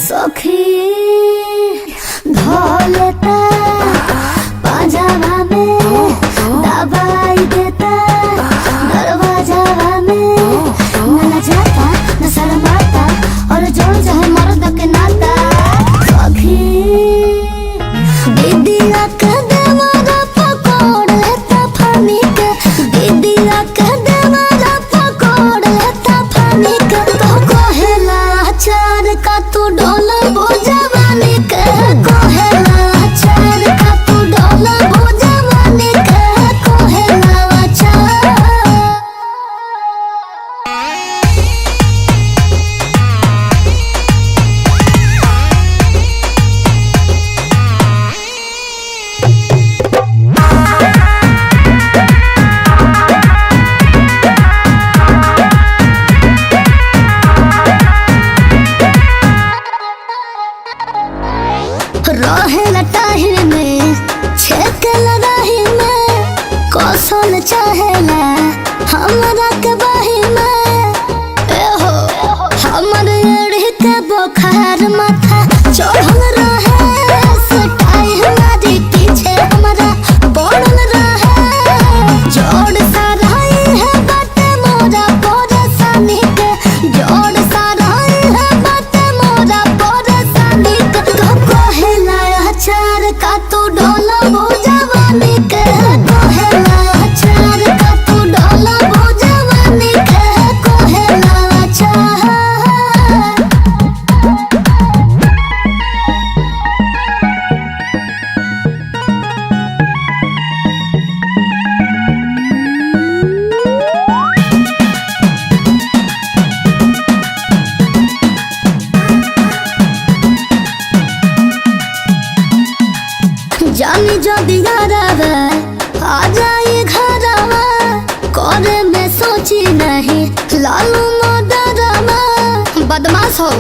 सखी धोलता पाजामा में दबाई देता दरवाजा में न जाता न शर्माता और जोड़ जाए मर्द के नाता सखी दीदिया के देवरा पकड़ लेता फानी के दीदिया के देवरा पकड़ लेता फानी के तो कहेला चार का तू डोला जवानी के कहेला चार का तू डोला जवानी के कहेला चार। रहे लटाही में छेक लड़ाही में कौशल चाहेला हमरा के बाही में एहो हमर एड़ी के बुखार माथा चढ़ल रहे सटाई हमारी पीछे हमरा पड़ल रहे जोड़ साराई है बाटे मोरा परेशानी के जोड़ साराई है बाटे मोरा परेशानी के तो कहेला चार का तू डोला जवानी के कहेला चार का तू डोला जवानी के कहेला चार। जानी जो दिगारावा आ जाए घरावा करे में सोची नहीं लालू मोडरावा बदमाश हो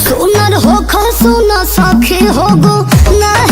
सुनर हो खो सुनो सखी हो गो नहीं